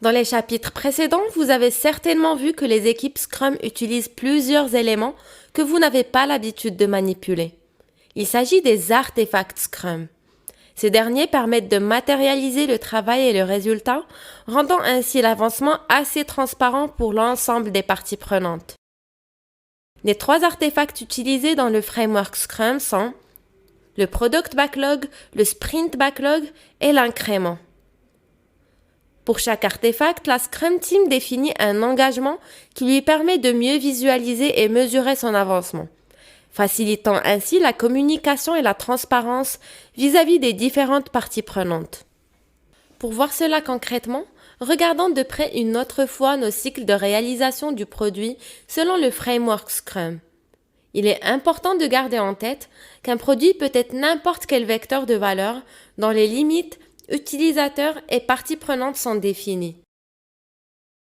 Dans les chapitres précédents, vous avez certainement vu que les équipes Scrum utilisent plusieurs éléments que vous n'avez pas l'habitude de manipuler. Il s'agit des artefacts Scrum. Ces derniers permettent de matérialiser le travail et le résultat, rendant ainsi l'avancement assez transparent pour l'ensemble des parties prenantes. Les 3 artefacts utilisés dans le framework Scrum sont le Product Backlog, le Sprint Backlog et l'incrément. Pour chaque artefact, la Scrum Team définit un engagement qui lui permet de mieux visualiser et mesurer son avancement, facilitant ainsi la communication et la transparence vis-à-vis des différentes parties prenantes. Pour voir cela concrètement, regardons de près une autre fois nos cycles de réalisation du produit selon le framework Scrum. Il est important de garder en tête qu'un produit peut être n'importe quel vecteur de valeur dans les limites utilisateurs et parties prenantes sont définis.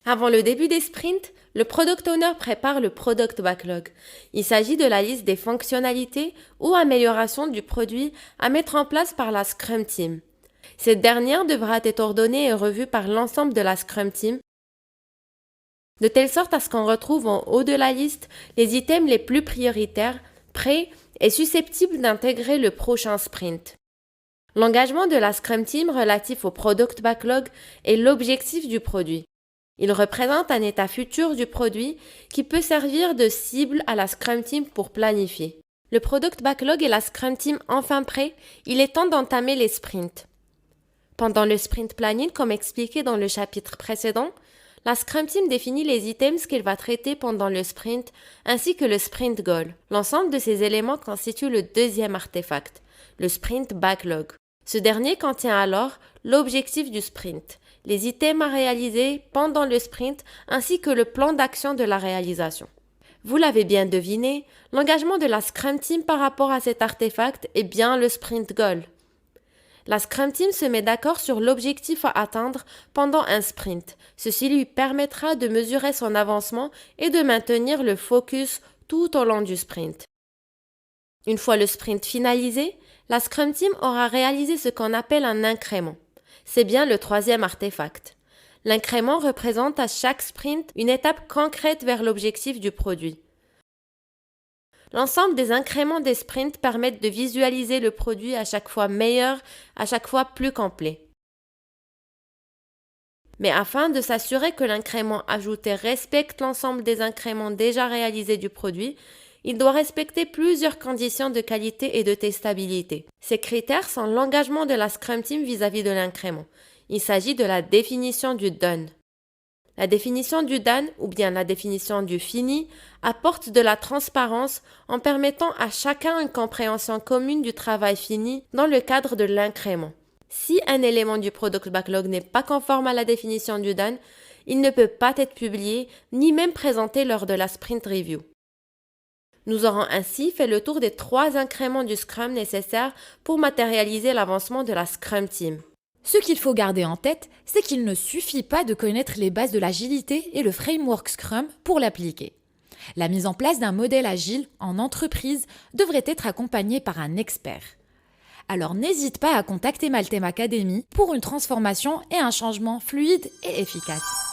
Avant le début des sprints, le Product Owner prépare le Product Backlog. Il s'agit de la liste des fonctionnalités ou améliorations du produit à mettre en place par la Scrum Team. Cette dernière devra être ordonnée et revue par l'ensemble de la Scrum Team, de telle sorte à ce qu'on retrouve en haut de la liste les items les plus prioritaires, prêts et susceptibles d'intégrer le prochain sprint. L'engagement de la Scrum Team relatif au Product Backlog est l'objectif du produit. Il représente un état futur du produit qui peut servir de cible à la Scrum Team pour planifier. Le Product Backlog et la Scrum Team enfin prêts, il est temps d'entamer les sprints. Pendant le sprint planning, comme expliqué dans le chapitre précédent, la Scrum Team définit les items qu'elle va traiter pendant le sprint ainsi que le sprint goal. L'ensemble de ces éléments constitue le deuxième artefact, le Sprint Backlog. Ce dernier contient alors l'objectif du sprint, les items à réaliser pendant le sprint ainsi que le plan d'action de la réalisation. Vous l'avez bien deviné, l'engagement de la Scrum Team par rapport à cet artefact est bien le sprint goal. La Scrum Team se met d'accord sur l'objectif à atteindre pendant un sprint. Ceci lui permettra de mesurer son avancement et de maintenir le focus tout au long du sprint. Une fois le sprint finalisé, la Scrum Team aura réalisé ce qu'on appelle un incrément. C'est bien le troisième artefact. L'incrément représente à chaque sprint une étape concrète vers l'objectif du produit. L'ensemble des incréments des sprints permettent de visualiser le produit à chaque fois meilleur, à chaque fois plus complet. Mais afin de s'assurer que l'incrément ajouté respecte l'ensemble des incréments déjà réalisés du produit, il doit respecter plusieurs conditions de qualité et de testabilité. Ces critères sont l'engagement de la Scrum Team vis-à-vis de l'incrément. Il s'agit de la définition du done. La définition du done, ou bien la définition du fini, apporte de la transparence en permettant à chacun une compréhension commune du travail fini dans le cadre de l'incrément. Si un élément du Product Backlog n'est pas conforme à la définition du done, il ne peut pas être publié ni même présenté lors de la Sprint Review. Nous aurons ainsi fait le tour des 3 incréments du Scrum nécessaires pour matérialiser l'avancement de la Scrum Team. Ce qu'il faut garder en tête, c'est qu'il ne suffit pas de connaître les bases de l'agilité et le framework Scrum pour l'appliquer. La mise en place d'un modèle agile en entreprise devrait être accompagnée par un expert. Alors n'hésite pas à contacter Maltem Academy pour une transformation et un changement fluide et efficace.